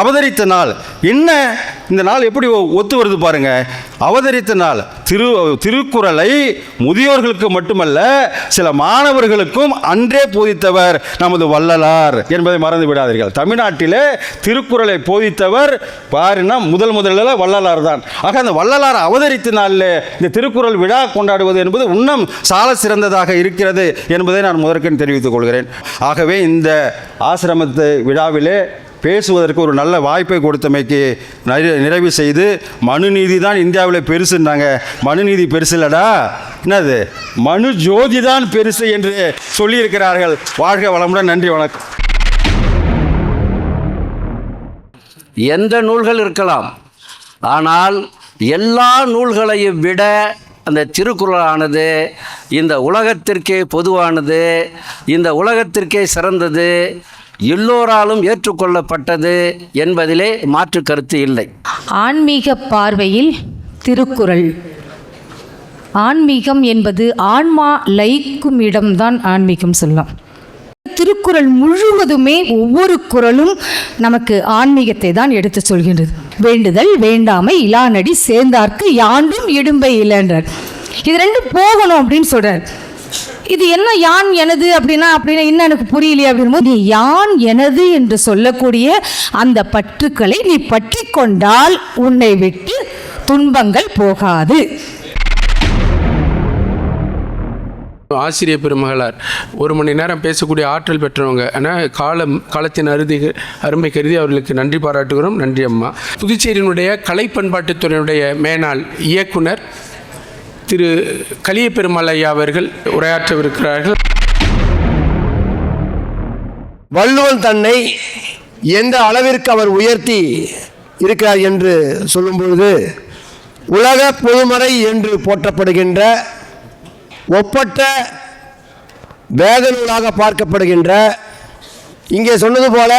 அவதரித்த நாள். என்ன இந்த நாள் எப்படி ஒத்து வருது பாருங்க. அவதரித்த நாள். திருக்குறளை முதியோர்களுக்கு மட்டுமல்ல சில மாணவர்களுக்கும் அன்றே போதித்தவர் நமது வள்ளலார் என்பதை மறந்து விடாதீர்கள். தமிழ்நாட்டிலே திருக்குறளை போதித்தவர் பாருன்னா முதலில் வள்ளலார் தான். ஆக அந்த வள்ளலார் அவதரித்த நாளில் இந்த திருக்குறள் விழா கொண்டாடுவது என்பது இன்னும் சால சிறந்ததாக இருக்கிறது என்பதை நான் முதற்கண் தெரிவித்துக் கொள்கிறேன். ஆகவே இந்த ஆசிரமத்து விழாவிலே பேசுவதற்கு ஒரு நல்ல வாய்ப்பை கொடுத்தமைக்கு நிறைவு செய்து, மனுநீதி தான் இந்தியாவில் பெருசுன்னாங்க. மனுநீதி பெருசு இல்லடா, என்னது மனு ஜோதி தான் பெருசு என்று சொல்லியிருக்கிறார்கள். வாழ்க வளமுடன். நன்றி, வணக்கம். எந்த நூல்கள் இருக்கலாம், ஆனால் எல்லா நூல்களையும் விட அந்த திருக்குறளானது இந்த உலகத்திற்கே பொதுவானது, இந்த உலகத்திற்கே சிறந்தது, எல்லோராலும் ஏற்றுக்கொள்ளப்பட்டது என்பதிலே மாற்று கருத்து இல்லை. ஆன்மீக பார்வையில் திருக்குறள். ஆன்மீகம் என்பது ஆன்மா லயிக்கும் இடம்தான் ஆன்மீகம் சொல்லலாம். திருக்குறள் முழுவதுமே ஒவ்வொரு குறளும் நமக்கு ஆன்மீகத்தை தான் எடுத்து சொல்கின்றது. வேண்டுதல் வேண்டாமை இலானடி சேர்ந்தார்க்கு யாண்டும் இடும்பை இல்லைன்றார். இது ரெண்டும் போகணும் அப்படின்னு சொல்றார். இது என்ன யான் எனது அப்படின்னா இன்னும் எனக்கு புரியலையே அப்படின்னு, நீ யான் எனது என்று சொல்லக்கூடிய அந்த பற்றுக்களை நீ பற்றி கொண்டால் உன்னை விட்டு துன்பங்கள் போகாது. ஆசிரியர் பெருமகளார் 1 மணி நேரம் பேசக்கூடிய ஆற்றல் பெற்றவங்க. ஆனால் காலத்தின் அருமை கருதி அவர்களுக்கு நன்றி பாராட்டுகிறோம். நன்றி அம்மா. புதுச்சேரியினுடைய கலை பண்பாட்டுத்துறையினுடைய மேனாள் இயக்குனர் திரு கலிய பெருமாள் ஐயா அவர்கள் உரையாற்றவிருக்கிறார்கள். வள்ளுவன் தன்னை எந்த அளவிற்கு அவர் உயர்த்தி இருக்கிறார் என்று சொல்லும் பொழுது, உலக பொதுமறை என்று போற்றப்படுகின்ற ஒப்பற்ற வேத நூலாக பார்க்கப்படுகின்ற, இங்கே சொன்னது போல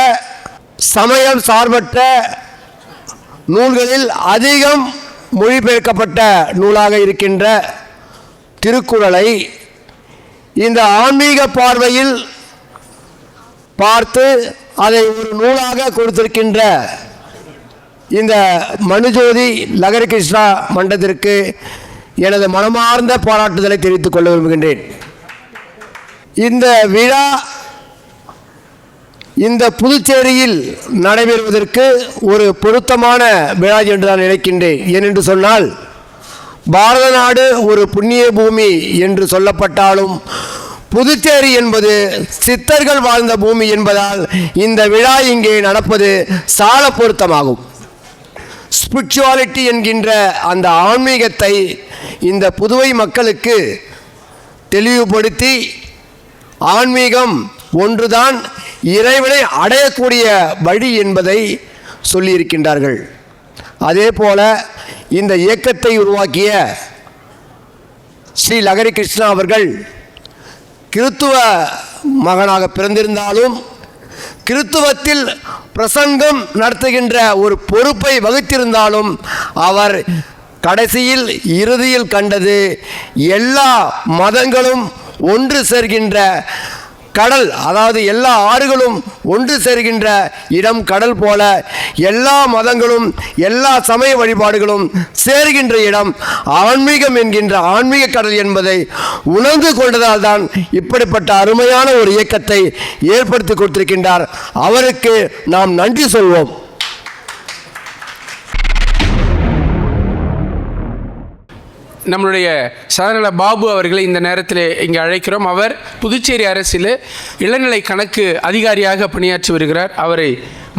சமயம் சார்பற்ற நூல்களில் அதிகம் மொழிபெயர்க்கப்பட்ட நூலாக இருக்கின்ற திருக்குறளை இந்த ஆன்மீக பார்வையில் பார்த்து அதை ஒரு நூலாக கொடுத்திருக்கின்ற இந்த மனுஜோதி லகரி கிருஷ்ணா மன்றத்திற்கு எனது மனமார்ந்த பாராட்டுதலை தெரிவித்துக் கொள்ள விரும்புகின்றேன். இந்த விழா இந்த புதுச்சேரியில் நடைபெறுவதற்கு ஒரு பொருத்தமான விழா என்று நான் நினைக்கின்றேன். ஏனென்று சொன்னால், பாரத நாடு ஒரு புண்ணிய பூமி என்று சொல்லப்பட்டாலும் புதுச்சேரி என்பது சித்தர்கள் வாழ்ந்த பூமி என்பதால் இந்த விழா இங்கே நடப்பது சால பொருத்தமாகும். ஸ்பிரிச்சுவாலிட்டி என்கின்ற அந்த ஆன்மீகத்தை இந்த புதுவை மக்களுக்கு தெளிவுபடுத்தி, ஆன்மீகம் ஒன்றுதான் இறைவனை அடையக்கூடிய வழி என்பதை சொல்லியிருக்கின்றார்கள். அதே போல இந்த இயக்கத்தை உருவாக்கிய ஸ்ரீ லகரி கிருஷ்ணா அவர்கள் கிறித்துவ மகனாக பிறந்திருந்தாலும் கிறித்துவத்தில் பிரசங்கம் நடத்துகின்ற ஒரு பொறுப்பை வகித்திருந்தாலும் அவர் கடைசியில் இறுதியில் கண்டது எல்லா மதங்களும் ஒன்று சேர்கின்ற கடல், அதாவது எல்லா ஆறுகளும் ஒன்று சேர்கின்ற இடம் கடல் போல எல்லா மதங்களும் எல்லா சமய வழிபாடுகளும் சேர்கின்ற இடம் ஆன்மீகம் என்கின்ற ஆன்மீக கடல் என்பதை உணர்ந்து கொண்டதால் தான் இப்படிப்பட்ட அருமையான ஒரு இயக்கத்தை ஏற்படுத்தி கொடுத்திருக்கின்றார். அவருக்கு நாம் நன்றி சொல்வோம். நம்மளுடைய சதநல பாபு அவர்களை இந்த நேரத்தில் இங்கே அழைக்கிறோம். அவர் புதுச்சேரி அரசில் இளநிலை கணக்கு அதிகாரியாக பணியாற்றி வருகிறார். அவரை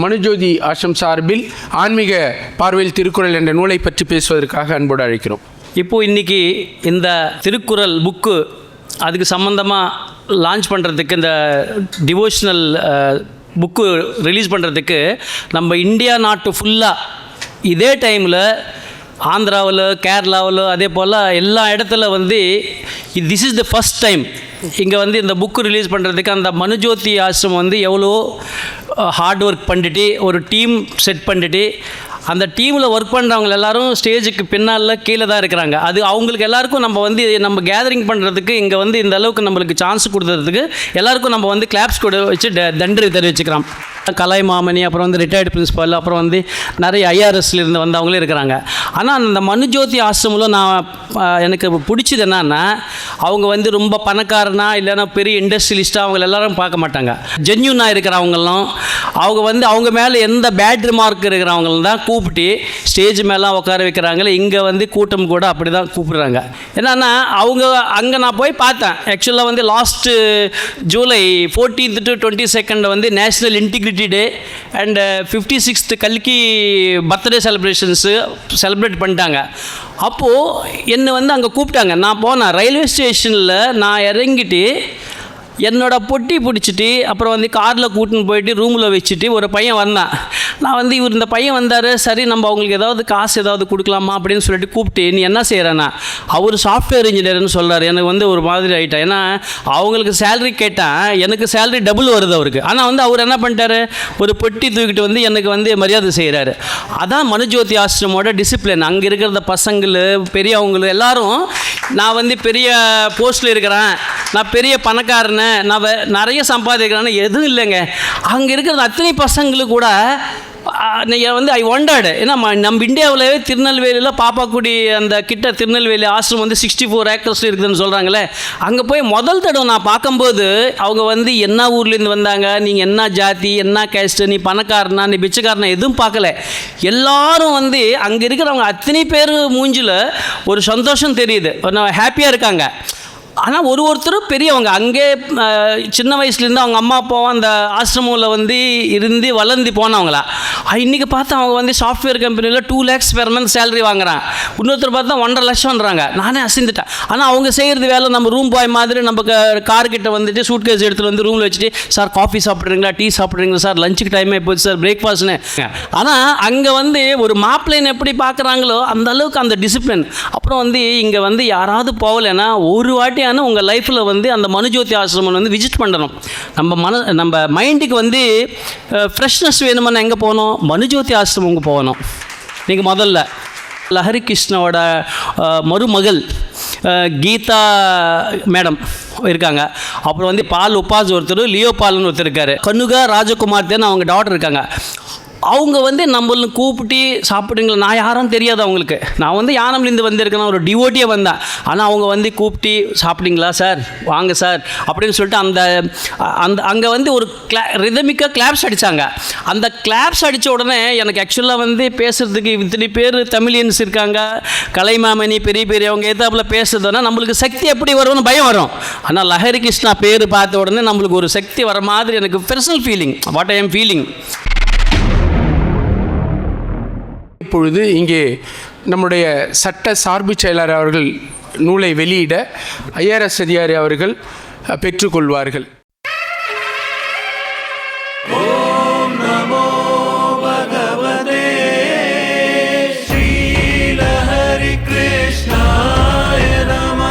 மனுஜோதி ஆசிரம் சார்பில் ஆன்மீக பார்வையில் திருக்குறள் என்ற நூலை பற்றி பேசுவதற்காக அன்போடு அழைக்கிறோம். இப்போது இன்றைக்கி இந்த திருக்குறள் புக்கு அதுக்கு சம்மந்தமாக லான்ச் பண்ணுறதுக்கு, இந்த டிவோஷனல் புக்கு ரிலீஸ் பண்ணுறதுக்கு நம்ம இந்தியா நாட்டு ஃபுல்லாக இதே டைமில் ஆந்திராவில், கேரளாவில், அதே போல் எல்லா இடத்துல வந்து this is the first time இங்கே வந்து இந்த புக்கு ரிலீஸ் பண்ணுறதுக்கு அந்த மனுஜோதி ஆசிரம் வந்து எவ்வளோ ஹார்ட் ஒர்க் பண்ணிட்டு ஒரு டீம் செட் பண்ணிட்டு அந்த டீமில் ஒர்க் பண்ணுறவங்க எல்லாரும் ஸ்டேஜுக்கு பின்னால் கீழே தான் இருக்கிறாங்க. அது அவங்களுக்கு எல்லாருக்கும் நம்ம வந்து நம்ம கேதரிங் பண்ணுறதுக்கு இங்கே வந்து இந்த அளவுக்கு நம்மளுக்கு சான்ஸ் கொடுத்ததுக்கு எல்லாருக்கும் நம்ம வந்து கிளாப்ஸ் கூட வச்சு நன்றி தெரிவிச்சுக்கிறோம். கலைமாமணி, அப்புறம் வந்து ரிட்டையர்டு பிரின்சிபால், அப்புறம் வந்து நிறைய ஐஆர்எஸ்லேருந்து வந்தவங்களே இருக்கிறாங்க. ஆனால் அந்த மனுஜோதி ஆசிரமில் நான் எனக்கு பிடிச்சது என்னன்னா, அவங்க வந்து ரொம்ப பணக்காரனா இல்லைன்னா பெரிய இண்டஸ்ட்ரியலிஸ்ட்டாக அவங்க எல்லாரும் பார்க்க மாட்டாங்க. ஜென்யூனாக இருக்கிறவங்களும் அவங்க வந்து அவங்க மேலே எந்த பேட் ரிமார்க் இருக்கிறவங்களும் தான் கூப்பிட்டு ஸ்டேஜ் மேலே உட்கார வைக்கிறாங்களே. இங்கே வந்து கூட்டம் கூட அப்படி தான் கூப்பிடுறாங்க. என்னன்னா அவங்க அங்கே நான் போய் பார்த்தேன். ஆக்சுவலாக வந்து last July 14th to 22nd வந்து national integrity day and 56th கல்கி பர்த்டே செலிப்ரேட் பண்ணிட்டாங்க. அப்போது என்னை வந்து அங்கே கூப்பிட்டாங்க. நான் போனேன். ரயில்வே ஸ்டேஷனில் நான் இறங்கிட்டு என்னோட பொட்டி பிடிச்சிட்டு அப்புறம் வந்து காரில் கூட்டின்னு போயிட்டு ரூமில் வச்சுட்டு ஒரு பையன் வந்தான். நான் வந்து இந்த பையன் வந்தார், சரி நம்ம அவங்களுக்கு ஏதாவது காசு ஏதாவது கொடுக்கலாமா அப்படின்னு சொல்லிட்டு கூப்பிட்டு, நீ என்ன செய்கிறேன்னா, அவர் சாஃப்ட்வேர் இன்ஜினியர்னு சொல்கிறார். எனக்கு வந்து ஒரு மாதிரி ஆகிட்டேன். ஏன்னா அவங்களுக்கு சேலரி கேட்டேன், எனக்கு சேலரி டபுள் வருது அவருக்கு. ஆனால் வந்து அவர் என்ன பண்ணிட்டாரு, ஒரு பொட்டி தூக்கிட்டு வந்து எனக்கு வந்து மரியாதை செய்கிறாரு. அதான் மனுஜோதி ஆசிரமோட டிசிப்ளின். அங்கே இருக்கிற பசங்கள் பெரியவங்களும் எல்லாரும், நான் வந்து பெரிய போஸ்ட்டில் இருக்கிறேன், நான் பெரிய பணக்காரன், நான் நிறைய சம்பாதிக்கிறேன்னு எதுவும் இல்லைங்க. அங்கே இருக்கிற அத்தனை பசங்களுக்கு கூட நீங்கள் வந்து ஐ ஒண்டர்டு. ஏன்னா நம்ம இந்தியாவிலே திருநெல்வேலியில் பாப்பாக்குடி அந்த கிட்ட திருநெல்வேலி ஆசிரமம் வந்து 64 acres இருக்குதுன்னு சொல்கிறாங்களே. அங்கே போய் முதல் தடவை நான் பார்க்கும்போது அவங்க வந்து என்ன ஊர்லேருந்து வந்தாங்க, நீங்கள் என்ன ஜாதி, என்ன கேஸ்ட்டு, நீ பணக்காரனா நீ பிச்சைக்காரனா எதுவும் பார்க்கல. எல்லாரும் வந்து அங்கே இருக்கிறவங்க அத்தனை பேர் மூஞ்சில் ஒரு சந்தோஷம் தெரியுது, ஹாப்பியாக இருக்காங்க. ஆனால் ஒருத்தரும் பெரியவங்க அங்கே சின்ன வயசுலேருந்து அவங்க அம்மா அப்பாவும் அந்த ஆசிரமில் வந்து இருந்து வளர்ந்து போனவங்களா. இன்றைக்கி பார்த்தா அவங்க வந்து சாஃப்ட்வேர் கம்பெனியில் 2 lakhs per month சேலரி வாங்குறாங்க. இன்னொருத்தர் பார்த்தா 1.5 லட்சம்ன்றாங்க. நானே அசைந்துட்டேன். ஆனால் அவங்க செய்கிறது வேலை நம்ம ரூம் பாய் மாதிரி நம்ம கார்கிட்ட வந்துட்டு சூட் கேஸ் எடுத்துகிட்டு வந்து ரூமில் வச்சுட்டு, சார் காஃபி சாப்பிட்றீங்களா, டீ சாப்பிட்றீங்களா சார், லஞ்சுக்கு டைமே போச்சு சார், பிரேக்ஃபாஸ்ட்னு. ஆனால் அங்கே வந்து ஒரு மாப்பிள்ளைன்னு எப்படி பார்க்குறாங்களோ அந்த அளவுக்கு அந்த டிசிப்ளின். அப்புறம் வந்து இங்கே வந்து யாராவது போகலைன்னா ஒரு வாட்டி உங்கள் லைஃப்பில் வந்து அந்த மனுஜோதி ஆசிரமம் வந்து விசிட் பண்ணணும். நம்ம மைண்டுக்கு வந்து ஃப்ரெஷ்னஸ் வேணுமென்னா எங்கே போகணும், மனுஜோதி ஆசிரமம் போகணும். நீங்கள் முதல்ல லஹரி கிருஷ்ணாவோட மருமகள் கீதா மேடம் இருக்காங்க. அப்புறம் வந்து பால் உபாஸ் ஒருத்தர், லியோ பால்னு ஒருத்தர் இருக்கார், கனுகா ராஜகுமார் தான் அவங்க டாட்டர் இருக்காங்க. அவங்க வந்து நம்மளை கூப்பிட்டு சாப்பிடுங்களா, நான் யாரும் தெரியாது அவங்களுக்கு. நான் வந்து யானம்லேருந்து வந்திருக்கேன், ஒரு டிவோட்டியாக வந்தேன். ஆனால் அவங்க வந்து கூப்பிட்டு சாப்பிடுங்களா சார், வாங்க சார் அப்படின்னு சொல்லிட்டு அந்த அங்கே வந்து ஒரு ரிதமிக்காக கிளாப்ஸ் அடித்தாங்க. அந்த கிளாப்ஸ் அடித்த உடனே எனக்கு ஆக்சுவலாக வந்து பேசுகிறதுக்கு இத்தனை பேர் தமிழியன்ஸ் இருக்காங்க, கலைமாமணி பெரியவங்க ஏதாப்பில் பேசுறதுன்னா நம்மளுக்கு சக்தி எப்படி வரும்னு பயம் வரும். ஆனால் லஹரி கிருஷ்ணா பேர் பார்த்த உடனே நம்மளுக்கு ஒரு சக்தி வர மாதிரி எனக்கு personal feeling, what I am feeling. இப்பொழுது இங்கே நம்முடைய சட்ட சார்பு செயலாளர் அவர்கள் நூலை வெளியிட ஐஆர்எஸ் அதிகாரி அவர்கள் பெற்றுக்கொள்வார்கள். ஓம் நமோ பகவதே ஸ்ரீ லஹரி கிருஷ்ணாய நமः.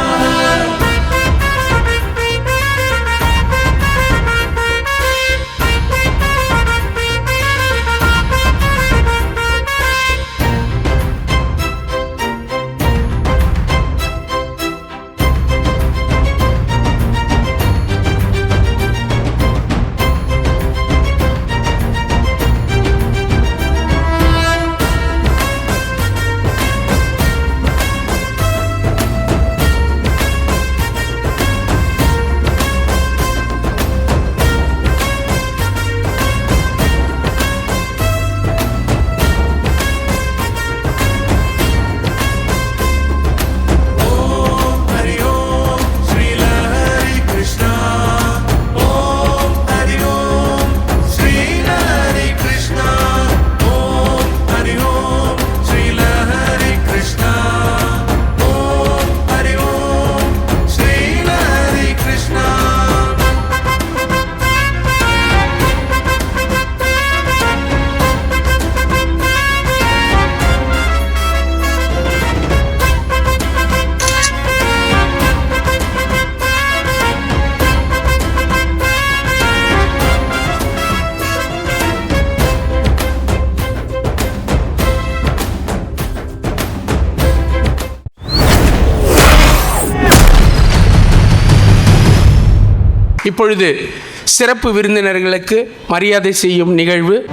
இப்பொழுது சிறப்பு விருந்தினர்களுக்கு மரியாதை செய்யும் நிகழ்வு.